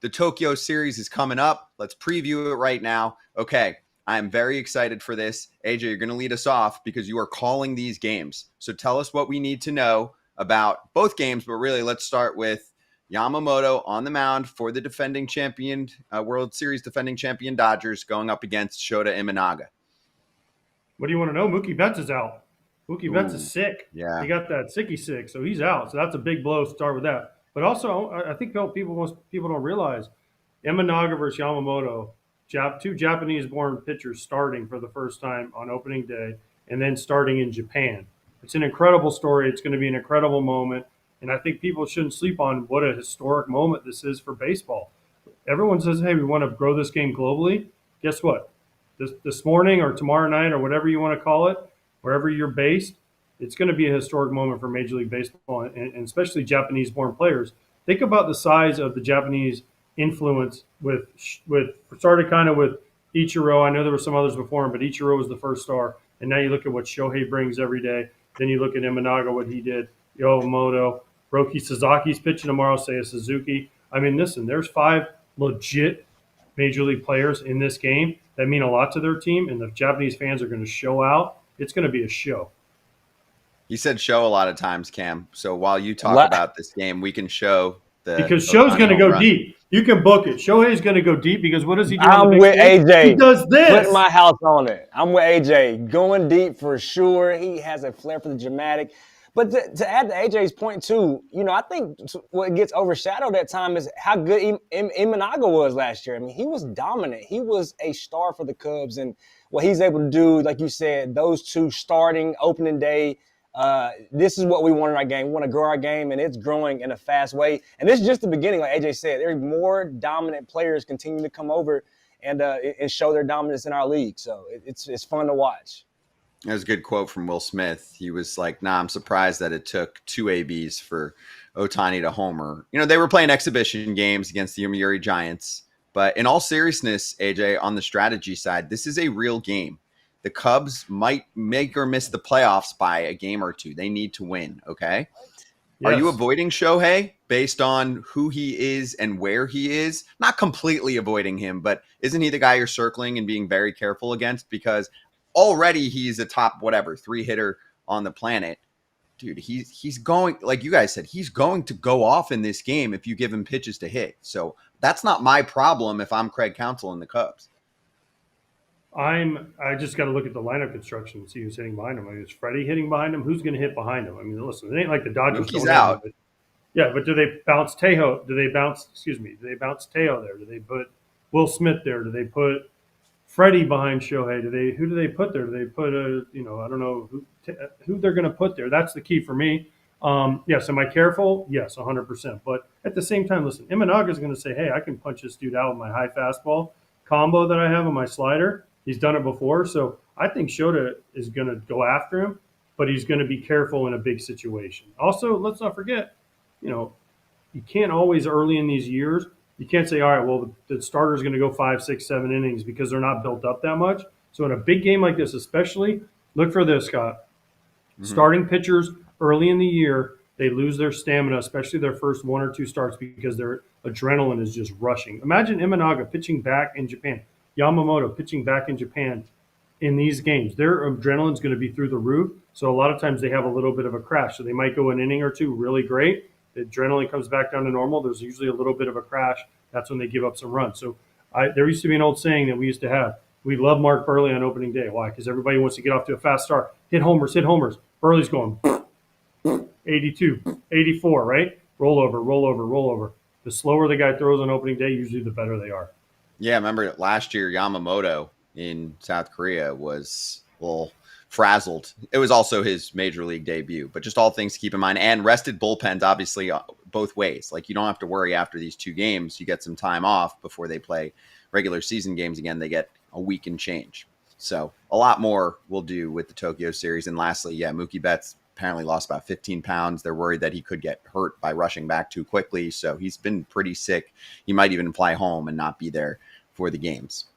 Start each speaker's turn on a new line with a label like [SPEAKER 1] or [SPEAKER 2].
[SPEAKER 1] The Tokyo series is coming up. Let's preview it right now. Okay, I'm very excited for this. AJ, you're going to lead us off because you are calling these games. So tell us what we need to know about both games, but really let's start with Yamamoto on the mound for the defending champion, World Series defending champion Dodgers going up against Shota Imanaga.
[SPEAKER 2] What do you want to know? Mookie Betts is out. Mookie Betts is
[SPEAKER 1] Ooh,
[SPEAKER 2] sick.
[SPEAKER 1] yeah.
[SPEAKER 2] He got that sicky sick, so he's out. So that's a big blow. Start with that. But also, I think most people don't realize Imanaga versus Yamamoto, two Japanese-born pitchers starting for the first time on opening day, and then starting in Japan. It's an incredible story. It's going to be an incredible moment, and I think people shouldn't sleep on what a historic moment this is for baseball. Everyone says, "Hey, we want to grow this game globally." Guess what? This morning or tomorrow night or whatever you want to call it, wherever you're based, it's going to be a historic moment for Major League Baseball and especially Japanese-born players. Think about the size of the Japanese influence with started kind of with Ichiro. I know there were some others before him, but Ichiro was the first star. And now you look at what Shohei brings every day. Then you look at Imanaga, what he did, Yomoto, Roki Sazaki's pitching tomorrow, Seiya Suzuki. I mean, listen, there's 5 legit major league players in this game that mean a lot to their team, and the Japanese fans are going to show out. It's going to be a show.
[SPEAKER 1] You said show a lot of times, Cam. So while you talk about this game, we can show
[SPEAKER 2] because Sho's going to go deep. You can book it. Shohei's going to go deep because what does he do?
[SPEAKER 3] I'm with AJ.
[SPEAKER 2] He does this.
[SPEAKER 3] Putting my house on it. I'm with AJ. Going deep for sure. He has a flair for the dramatic. But to add to AJ's point too, I think what gets overshadowed at times is how good Imanaga was last year. I mean, he was dominant. He was a star for the Cubs, and what he's able to do, like you said, those two starting opening day. This is what we want in our game. We want to grow our game, and it's growing in a fast way. And this is just the beginning, like AJ said. There are more dominant players continuing to come over and show their dominance in our league. So it's fun to watch.
[SPEAKER 1] That was a good quote from Will Smith. He was like, I'm surprised that it took 2 ABs for Ohtani to homer. They were playing exhibition games against the Yomiuri Giants. But in all seriousness, AJ, on the strategy side, this is a real game. The Cubs might make or miss the playoffs by a game or two. They need to win, okay? Yes. Are you avoiding Shohei based on who he is and where he is? Not completely avoiding him, but isn't he the guy you're circling and being very careful against? Because already he's a top 3 hitter on the planet. Dude, he's going, like you guys said, he's going to go off in this game if you give him pitches to hit. So that's not my problem if I'm Craig Counsell in the Cubs.
[SPEAKER 2] I just got to look at the lineup construction and see who's hitting behind him. I mean, is Freddie hitting behind him? Who's going to hit behind him? I mean, listen, it ain't like the Dodgers.
[SPEAKER 1] He's out.
[SPEAKER 2] But do they bounce Tejo? Do they bounce Tejo there? Do they put Will Smith there? Do they put Freddie behind Shohei? Who do they put there? Do they put I don't know who they're going to put there. That's the key for me. Yes, am I careful? Yes, 100%. But at the same time, listen, Imanaga is going to say, hey, I can punch this dude out with my high fastball combo that I have on my slider. He's done it before, so I think Shota is going to go after him, but he's going to be careful in a big situation. Also, let's not forget, you can't always early in these years, you can't say, all right, well, the starter's going to go 5, 6, 7 innings because they're not built up that much. So in a big game like this, especially, look for this, Scott. Mm-hmm. Starting pitchers early in the year, they lose their stamina, especially their first 1 or 2 starts because their adrenaline is just rushing. Imagine Imanaga pitching back in Japan. Yamamoto pitching back in Japan in these games. Their adrenaline's going to be through the roof. So a lot of times they have a little bit of a crash. So they might go an inning or two really great. The adrenaline comes back down to normal. There's usually a little bit of a crash. That's when they give up some runs. So there used to be an old saying that we used to have. We love Mark Buehrle on opening day. Why? Because everybody wants to get off to a fast start. Hit homers, hit homers. Buehrle's going 82, 84, right? Roll over. The slower the guy throws on opening day, usually the better they are.
[SPEAKER 1] Yeah, I remember last year Yamamoto in South Korea was a little frazzled. It was also his major league debut, but just all things to keep in mind. And rested bullpens, obviously, both ways. Like, you don't have to worry after these 2 games. You get some time off before they play regular season games again. They get a week and change. So a lot more we'll do with the Tokyo series. And lastly, Mookie Betts apparently lost about 15 pounds. They're worried that he could get hurt by rushing back too quickly. So he's been pretty sick. He might even fly home and not be there for the games.